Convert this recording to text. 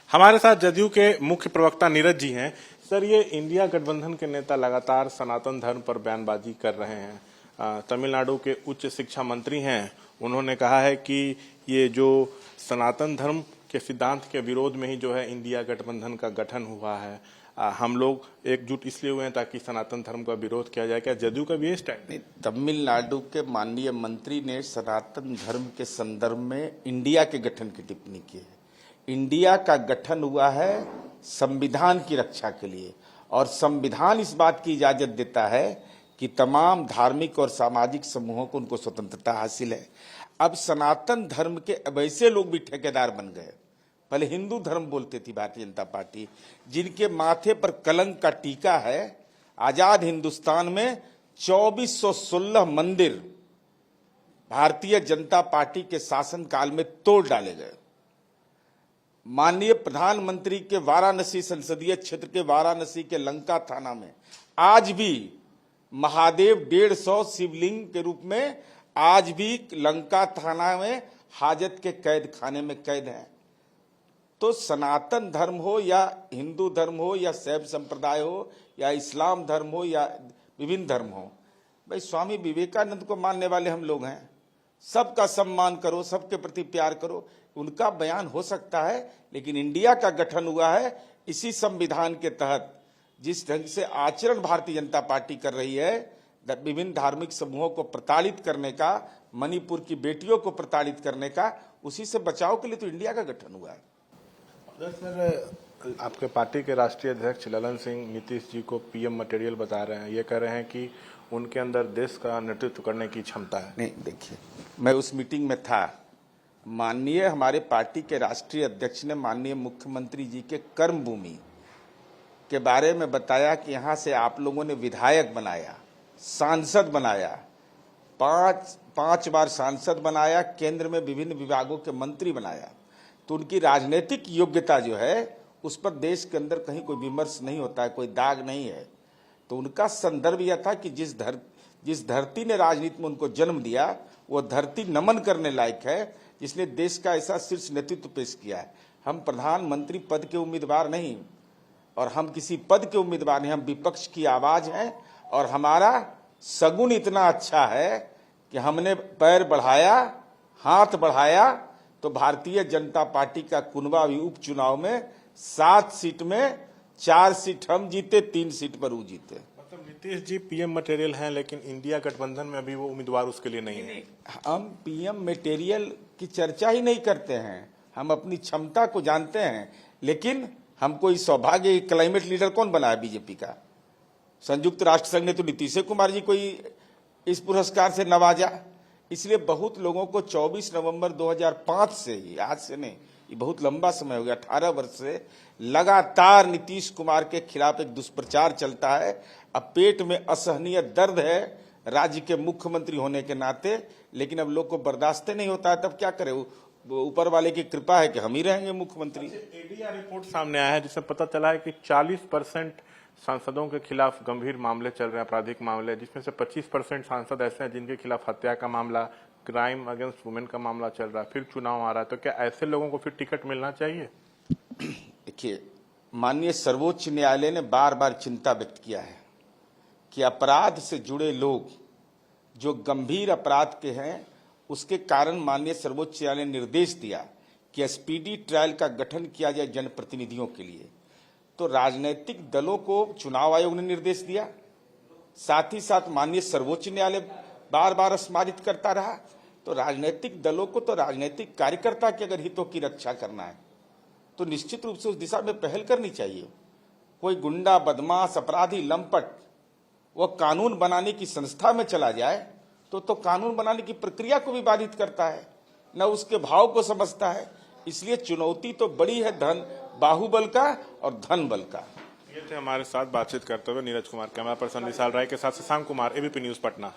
हमारे साथ जदयू के मुख्य प्रवक्ता नीरज जी हैं। सर, ये इंडिया गठबंधन के नेता लगातार सनातन धर्म पर बयानबाजी कर रहे हैं। तमिलनाडु के उच्च शिक्षा मंत्री हैं, उन्होंने कहा है कि ये जो सनातन धर्म के सिद्धांत के विरोध में ही जो है इंडिया गठबंधन का गठन हुआ है। हम लोग एकजुट इसलिए हुए हैं ताकि सनातन धर्म का विरोध किया जाए। क्या जदयू का भी ये स्टैंड? नहीं, तमिलनाडु के माननीय मंत्री ने सनातन धर्म के संदर्भ में इंडिया के गठन की टिप्पणी की है। इंडिया का गठन हुआ है संविधान की रक्षा के लिए, और संविधान इस बात की इजाजत देता है कि तमाम धार्मिक और सामाजिक समूहों को उनको स्वतंत्रता हासिल है। अब सनातन धर्म के वैसे लोग भी ठेकेदार बन गए। पहले हिंदू धर्म बोलती थी भारतीय जनता पार्टी, जिनके माथे पर कलंक का टीका है। आजाद हिंदुस्तान में 2416 मंदिर भारतीय जनता पार्टी के शासनकाल में तोड़ डाले गए। माननीय प्रधानमंत्री के वाराणसी संसदीय क्षेत्र के वाराणसी के लंका थाना में आज भी महादेव 150 शिवलिंग के रूप में आज भी लंका थाना में हाजत के कैद खाने में कैद है। तो सनातन धर्म हो या हिंदू धर्म हो या शैव संप्रदाय हो या इस्लाम धर्म हो या विभिन्न धर्म हो, भाई स्वामी विवेकानंद को मानने वाले हम लोग हैं। सबका सम्मान करो, सबके प्रति प्यार करो, उनका बयान हो सकता है। लेकिन इंडिया का गठन हुआ है इसी संविधान के तहत। जिस ढंग से आचरण भारतीय जनता पार्टी कर रही है, विभिन्न धार्मिक समूहों को प्रताड़ित करने का, मणिपुर की बेटियों को प्रताड़ित करने का, उसी से बचाव के लिए तो इंडिया का गठन हुआ है। सर, आपके पार्टी के राष्ट्रीय अध्यक्ष ललन सिंह नीतीश जी को पीएम मटेरियल बता रहे हैं। ये कह रहे हैं कि उनके अंदर देश का नेतृत्व करने की क्षमता है। नहीं, देखिए, मैं उस मीटिंग में था। माननीय हमारे पार्टी के राष्ट्रीय अध्यक्ष ने माननीय मुख्यमंत्री जी के कर्म भूमि के बारे में बताया कि यहाँ से आप लोगों ने विधायक बनाया, सांसद बनाया, पांच बार सांसद बनाया, केंद्र में विभिन्न विभागों के मंत्री बनाया। तो उनकी राजनीतिक योग्यता जो है उस पर देश के अंदर कहीं कोई विमर्श नहीं होता है, कोई दाग नहीं है। तो उनका संदर्भ यह था कि जिस धरती ने राजनीति में उनको जन्म दिया, वो धरती नमन करने लायक है, जिसने देश का ऐसा शीर्ष नेतृत्व पेश किया है। हम प्रधानमंत्री पद के उम्मीदवार नहीं, और हम किसी पद के उम्मीदवार नहीं, हम विपक्ष की आवाज हैं। और हमारा सगुन इतना अच्छा है कि हमने पैर बढ़ाया, हाथ बढ़ाया, तो भारतीय जनता पार्टी का कुनबा उपचुनाव में 7 सीट में 4 सीट हम जीते, 3 सीट पर वो जीते। मतलब नीतीश जी पीएम मटेरियल हैं, लेकिन इंडिया गठबंधन में अभी वो उम्मीदवार उसके लिए नहीं है। हम पीएम मटेरियल की चर्चा ही नहीं करते हैं, हम अपनी क्षमता को जानते हैं। लेकिन हमको इस सौभाग्य, क्लाइमेट लीडर कौन बना है बीजेपी का? संयुक्त राष्ट्र संघ ने तो नीतीश कुमार जी को इस पुरस्कार से नवाजा। इसलिए बहुत लोगों को 24 नवंबर 2005 से ही, आज से नहीं, ये बहुत लंबा समय हो गया, 18 वर्ष से लगातार नीतीश कुमार के खिलाफ एक दुष्प्रचार चलता है। अब पेट में असहनीय दर्द है राज्य के मुख्यमंत्री होने के नाते, लेकिन अब लोग को बर्दाश्त नहीं होता है। तब क्या करे, ऊपर वाले की कृपा है कि हम ही रहेंगे मुख्यमंत्री। एडीआर रिपोर्ट सामने आया है, जिसमें पता चला है कि 40% सांसदों के खिलाफ गंभीर मामले चल रहे हैं, आपराधिक मामले, जिसमें से 25% सांसद ऐसे हैं जिनके खिलाफ हत्या का मामला, क्राइम अगेंस्ट वुमेन का मामला चल रहा है। फिर चुनाव आ रहा है, तो क्या ऐसे लोगों को फिर टिकट मिलना चाहिए? देखिए, माननीय सर्वोच्च न्यायालय ने बार बार चिंता व्यक्त किया है कि अपराध से जुड़े लोग जो गंभीर अपराध के हैं, उसके कारण माननीय सर्वोच्च न्यायालय ने निर्देश दिया कि स्पीडी ट्रायल का गठन किया जाए जनप्रतिनिधियों के लिए। तो राजनीतिक दलों को चुनाव आयोग ने निर्देश दिया, साथ ही साथ माननीय सर्वोच्च न्यायालय बार बार स्मारित करता रहा। तो राजनीतिक दलों को, तो राजनीतिक कार्यकर्ता के अगर हितों की रक्षा करना है तो निश्चित रूप से उस दिशा में पहल करनी चाहिए। कोई गुंडा, बदमाश, अपराधी, लंपट वो कानून बनाने की संस्था में चला जाए तो कानून बनाने की प्रक्रिया को भी बाधित करता है, न उसके भाव को समझता है। इसलिए चुनौती तो बड़ी है बाहुबल का और धन बल का। ये थे हमारे साथ बातचीत करते हुए नीरज कुमार। कैमरा पर्सन विशाल राय के साथ शशांक कुमार, एबीपी न्यूज पटना।